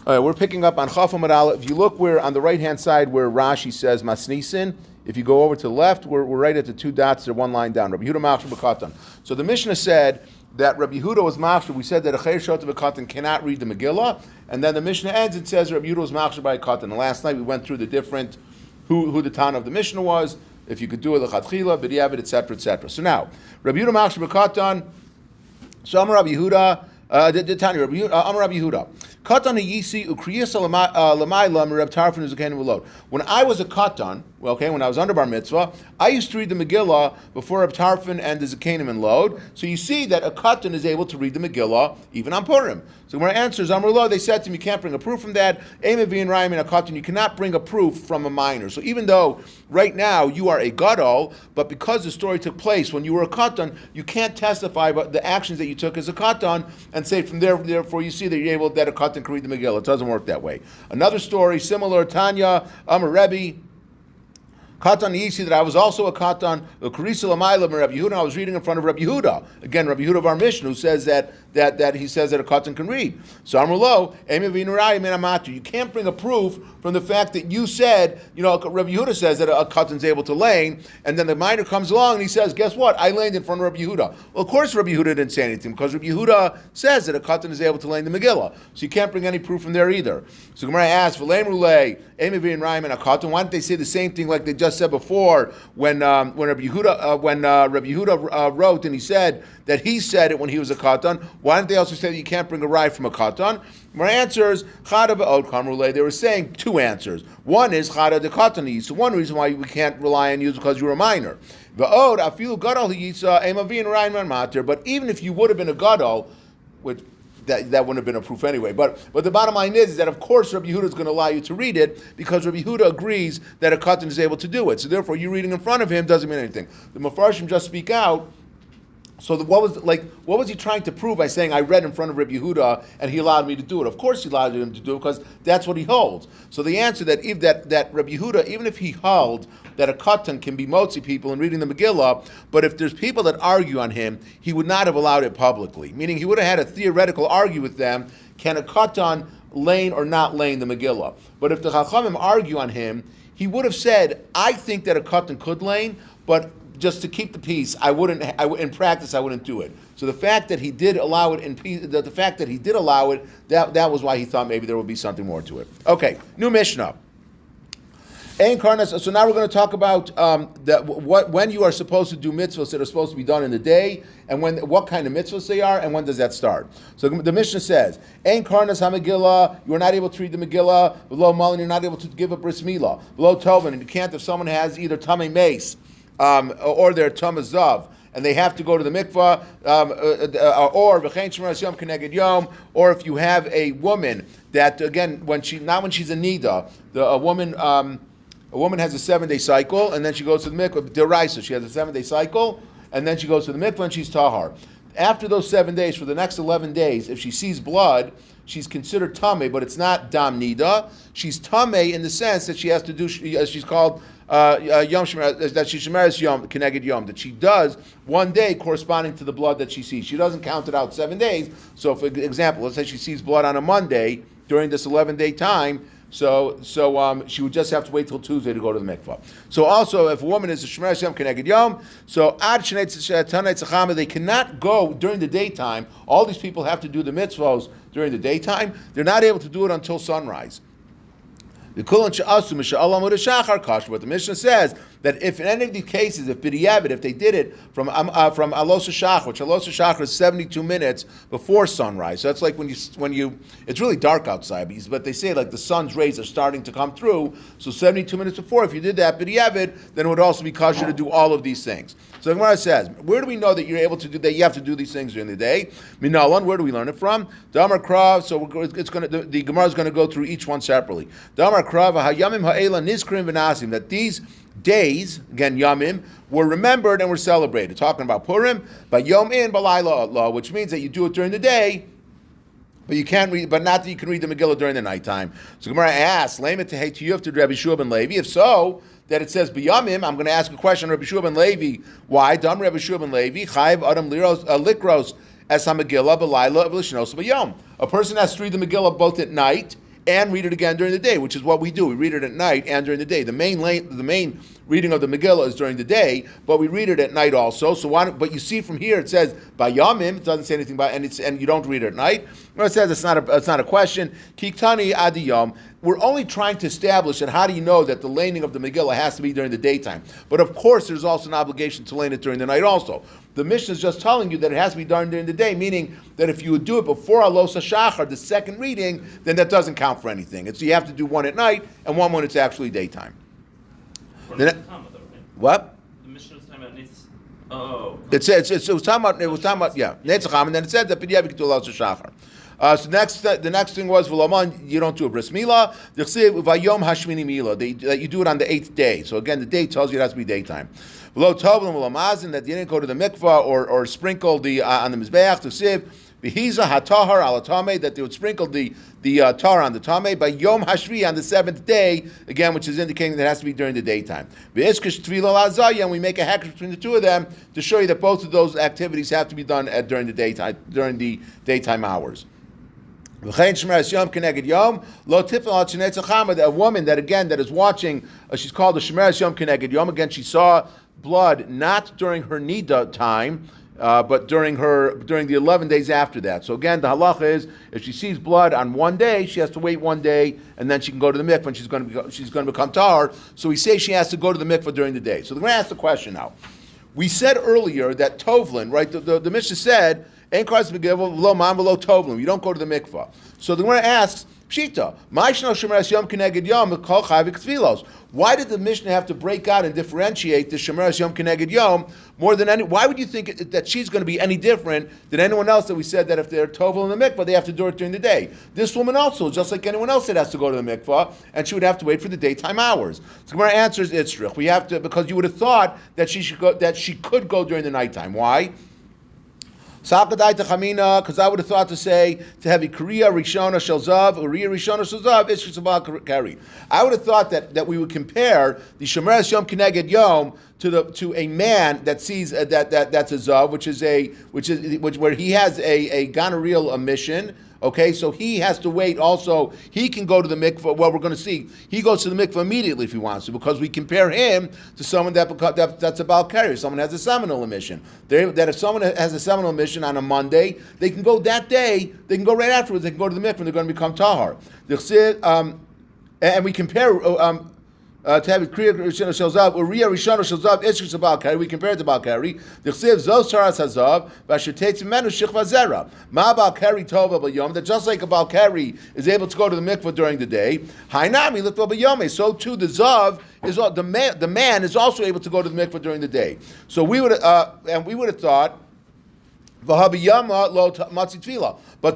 All right, we're picking up on Chaf Amud Aleph. If you look where on the right-hand side where Rashi says Masnisin, if you go over to the left, we're right at the two dots. They're one line down. Rabbi Yehuda Machshir B'Katan. So the Mishnah said that Rabbi Yehuda was Machshir. We said that a Chayyur Shota B'Katan cannot read the Megillah, and then the Mishnah ends. It says Rabbi Yehuda was Machshir by Katan. And last night we went through the different who the Tana of the Mishnah was. If you could do it l'chatchila, b'diavad, etc., etc. So now Rabbi Yehuda Machshir B'Katan. So Amar Rabbi Yehuda. Amar Rabbi Yehuda. Katan yisi ukriyasa l'mayla mirab tarfin uzaken v'lod. When I was a katan, when I was under bar mitzvah, I used to read the Megillah before Reb Tarfon and the Zakanim and Lod. So you see that a katan is able to read the Megillah even on Purim. So when my answer is Amar Lo, they said to me, you can't bring a proof from that. Emevi and Rayim and a katan, you cannot bring a proof from a minor. So even though right now you are a gadol, but because the story took place when you were a katan, you can't testify about the actions that you took as a katan and say from there, therefore you see that you're able that a katan can read the Megillah. It doesn't work that way. Another story, similar, Tanya, Amar Rebbe, Katan Yisi, that I was also a Katan, Karisa Lamayla Rabbi Yehuda, I was reading in front of Rabbi Yehuda. Again, Rabbi Yehuda of our Mishnah, who says that he says that a Katan can read. So Amrulo, you can't bring a proof from the fact that you said, Rabbi Yehuda says that a Katan's able to lane, and then the minor comes along and he says, guess what? I laned in front of Rabbi Yehuda. Well, of course Rabbi Yehuda didn't say anything, because Rabbi Yehuda says that a Katan is able to lane the Megillah. So you can't bring any proof from there either. So Gemara asks, why didn't they say the same thing like they just said before when Rabbi Yehuda wrote and he said that he said it when he was a katan? Why didn't they also say that you can't bring a rye from a katan? My answers, they were saying two answers. One is chada de katani. So one reason why we can't rely on you is because you're a minor. But even if you would have been a gadol, which that wouldn't have been a proof anyway. But the bottom line is that of course Rabbi Yehuda is going to allow you to read it because Rabbi Yehuda agrees that a katan is able to do it. So therefore, you reading in front of him doesn't mean anything. The Mefarshim just speak out. So what was he trying to prove by saying I read in front of Rabbi Yehuda and he allowed me to do it? Of course he allowed him to do it because that's what he holds. So the answer that Rabbi Yehuda, even if he held that a katan can be motzi people in reading the Megillah, but if there's people that argue on him, he would not have allowed it publicly. Meaning he would have had a theoretical argue with them, can a katan lane or not lane the Megillah? But if the Chachamim argue on him, he would have said, I think that a katan could lane, but just to keep the peace, in practice, I wouldn't do it. So the fact that he did allow it that was why he thought maybe there would be something more to it. Okay, new Mishnah. So now we're going to talk about when you are supposed to do mitzvahs that are supposed to be done in the day, and what kind of mitzvahs they are, and when does that start. So the Mishnah says, Ein karnas ha-Megillah, you are not able to read the Megillah, below Malin, you're not able to give a bris milah, below Tovin, and you can't if someone has either tamei mace, or their tamei zav, and they have to go to the mikvah, or v'chein shmeras yom keneged yom, or if you have a woman that again when she's a nida, a woman has a 7-day cycle, and then she goes to the mikvah. Deraisa, she has a 7-day cycle, and then she goes to the mikvah and she's tahar. After those 7 days, for the next 11 days, if she sees blood, she's considered tamei, but it's not dam nida. She's tamei in the sense that she has to do, she's called yom shemer, that she shemeres yom keneged yom, that she does 1 day corresponding to the blood that she sees. She doesn't count it out 7 days. So, for example, let's say she sees blood on a Monday during this 11-day time. So she would just have to wait till Tuesday to go to the mikvah. So also, if a woman is a shemeres yom keneged yom, so ad shnei tzachama, they cannot go during the daytime. All these people have to do the mitzvahs during the daytime. They're not able to do it until sunrise. But the Mishnah says that if in any of these cases, if b'diavad, if they did it from alos hashachar, which alos hashachar is 72 minutes before sunrise. So that's like when you it's really dark outside, but they say like the sun's rays are starting to come through. So 72 minutes before, if you did that b'diavad, then it would also be kosher to do all of these things. So the Gemara says, where do we know that you're able to do that? You have to do these things during the day. Minalan, where do we learn it from? Damar krav. So the Gemara is going to go through each one separately. Damar krav hayamim ha'ela nizkrim v'nasim, that these days, again yamim, were remembered and were celebrated. Talking about Purim, but yom in balayla law, which means that you do it during the day, but you can't read, but not that you can read the Megillah during the nighttime. So Gemara asks, "Lema tehaytiyuf to Rabbi Shua ben Levi." If so, that it says b'yamim, I'm going to ask a question, Rabbi Shua ben Levi. Why? Dam Rabbi Shua ben Levi chayv adam likros as ha Megillah b'layla v'lishnos b'yom. A person has to read the Megillah both at night and read it again during the day, which is what we do. We read it at night and during the day. The main reading of the Megillah is during the day, but we read it at night also. So but you see from here it says by Yamim, it doesn't say anything about, and you don't read it at night. Well, it says it's not a question. Kiktani adiyam. We're only trying to establish that how do you know that the laning of the Megillah has to be during the daytime. But of course, there's also an obligation to lane it during the night also. The Mishnah is just telling you that it has to be done during the day, meaning that if you would do it before Alos HaShachar, the second reading, then that doesn't count for anything. So you have to do one at night and one when it's actually daytime. What? The Mishnah is talking about Nitz. Oh. It was talking about Netzacham, and then it said that Pidiyah B'Ketul Alos HaShachar. So the next thing was V'Laman, you don't do a bris milah. V'Yom Hashmini milah, that you do it on the 8th day. So again, the day tells you it has to be daytime. V'Lo Tovlim V'Lamazin, that you didn't go to the mikvah or sprinkle the on the mizbeach to siv. V'Hiza HaTahar Al Tameh, that they would sprinkle the tar on the tameh by Yom Hashvi on the 7th day, again, which is indicating that it has to be during the daytime. V'Iskish Tvila Lazaya, and we make a hekesh between the two of them to show you that both of those activities have to be done during the daytime hours. A woman that is watching, she's called the Shemeres Yom Keneged Yom. Again, she saw blood not during her nida time, but during the 11 days after that. So again, the halacha is if she sees blood on one day, she has to wait one day, and then she can go to the mikvah, and she's going to become tahar. So we say she has to go to the mikvah during the day. So we're going to ask the question now. We said earlier that tovlin, right? The Mishnah said, you don't go to the mikvah. So the Gemara asks, Pshita, why did the Mishnah have to break out and differentiate the Shemeres Yom Keneged Yom more than any? Why would you think that she's going to be any different than anyone else that we said that if they're tovel in the mikvah, they have to do it during the day? This woman also, just like anyone else that has to go to the mikvah, and she would have to wait for the daytime hours. So Gemara answers, Itzrich. We have to, because you would have thought that she could go during the nighttime. Why? Because I would have thought to have a Kriya Rishona Shel Zav, Uriya Rishona Shel Zav, Ishkisabal Kari. I would have thought that we would compare the Shemeres Yom Keneged Yom to a man that sees that's a Zav, which where he has a gonorrheal emission. Okay, so he has to wait also. He can go to the mikvah. Well, we're going to see. He goes to the mikvah immediately if he wants to, because we compare him to someone that's a bal carrier. Someone has a seminal emission. That if someone has a seminal emission on a Monday, they can go that day. They can go right afterwards. They can go to the mikvah and they're going to become tahar. And we compare to have a Kriya Rishona Shel Zav, Uriya Rishona Shel Zav, Ishkis Bal Kari. We compare it to Bal Kari. The Chsiv Zos Taras Hazav, Vashetetz Menu Shechva Zera. Ma Bal Kari Tova B'Yom. That just like a Bal Kari is able to go to the mikvah during the day, Hainami Litva B'Yom. So too the Zav is the man is also able to go to the mikvah during the day. So we would have thought. But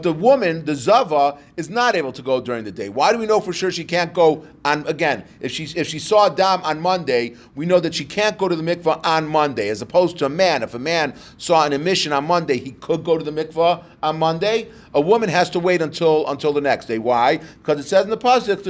the woman, the Zava, is not able to go during the day. Why do we know for sure she can't go on, again, if she saw Dam on Monday, we know that she can't go to the mikvah on Monday, as opposed to a man. If a man saw an emission on Monday, he could go to the mikvah on Monday. A woman has to wait until the next day. Why? Because it says in the pasuk,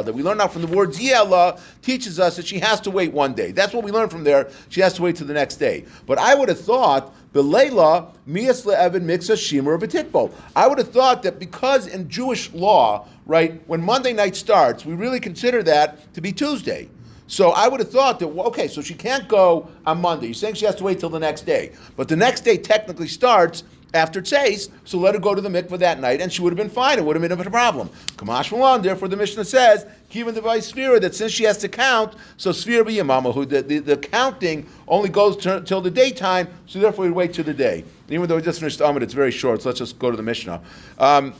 that we learn out from the word Yela teaches us that she has to wait one day. That's what we learn from there. She has to wait till the next day. But I would have thought Belayla miyas le'evan mixa shimur v'tikbol. I would have thought that because in Jewish law, right, when Monday night starts, we really consider that to be Tuesday. So I would have thought that, okay, so she can't go on Monday. You're saying she has to wait till the next day. But the next day technically starts after Tzeis, so let her go to the mikveh that night, and she would have been fine. It would have been a problem. Kamash Malon, therefore the Mishnah says, given the by Spero, that since she has to count, so Spero be Yamamahu, the counting only goes till the daytime, so therefore we wait till the day. And even though we just finished Amud, it's very short, so let's just go to the Mishnah. And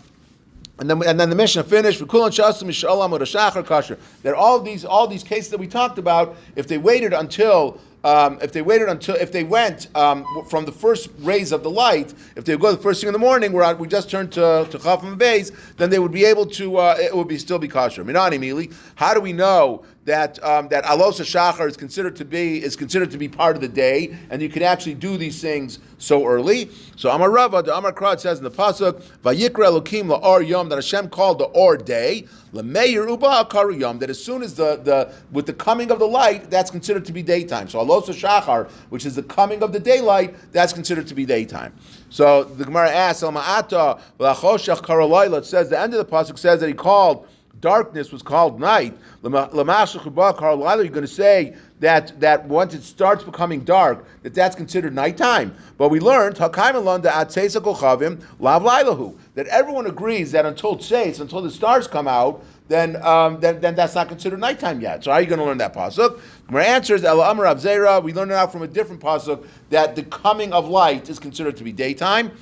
then the Mishnah finished with Kulan Shasim Mishalam or Shachar Kasher. That all these cases that we talked about, if they waited until if they went from the first rays of the light, if they go the first thing in the morning, we just turned to Chafam Beis, then they would be able to. It would still be kosher. Minani Mili. How do we know that Alos HaShachar is considered to be part of the day, and you can actually do these things so early? So Amar Rava, the Amar Krad says in the pasuk, Vayikra Elokim la'or yom, that Hashem called the or day, L'meir uba akaru yom, that as soon as with the coming of the light, that's considered to be daytime. So Alosa Shachar, which is the coming of the daylight, that's considered to be daytime. So the Gemara asks, it says, the end of the pasuk says that he called darkness was called night. You're going to say that once it starts becoming dark, that's considered nighttime. But we learned that everyone agrees that until the stars come out, then that's not considered nighttime yet. So how are you going to learn that pasuk? My answer is Ela Amar Abzera. We learn it out from a different pasuk that the coming of light is considered to be daytime.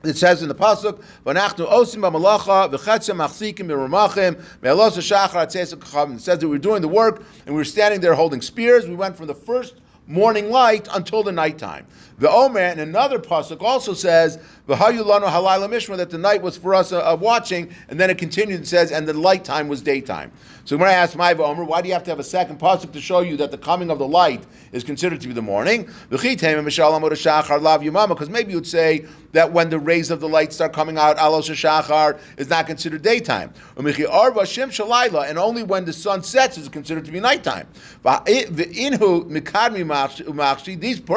It says in the pasuk, "V'nachnu osim b'malacha v'chetzem machzikim b'ramachim me'alos ha'shachar atzeis ha'kachavim." It says that we were doing the work and we were standing there holding spears. We went from the first morning light until the nighttime. The Omer and another pasuk also says, "V'hayu lanu halayla mishma," that the night was for us watching, and then it continued and says, and the light time was daytime. So when I asked my Omer, why do you have to have a second pasuk to show you that the coming of the light is considered to be the morning? Because maybe you'd say that when the rays of the light start coming out, alos shachar is not considered daytime, and only when the sun sets is it considered to be nighttime.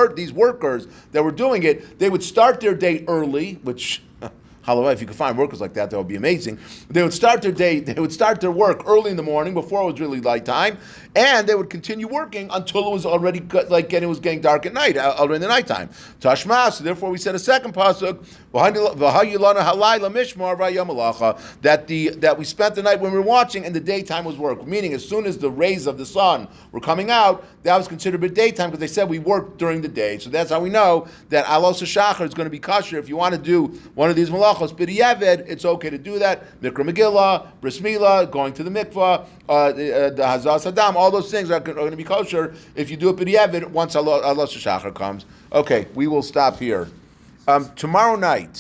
These workers that were doing it, they would start their day early, which, hallelujah, if you could find workers like that would be amazing. They would start their day, they would start their work early in the morning before it was really light time, and they would continue working until it was already it was getting dark at night, already in the nighttime. Tashma, so therefore we said a second pasuk, that we spent the night when we were watching and the daytime was work. Meaning as soon as the rays of the sun were coming out, that was considered a daytime because they said we worked during the day. So that's how we know that alos shachar is going to be kosher. If you want to do one of these malachos, b'diavad, it's okay to do that. Mikra Megillah, bris milah, going to the mikvah, the hazas hadam, all those things are going to be kosher if you do it b'diavad once alos shachar comes. Okay, we will stop here. Tomorrow night,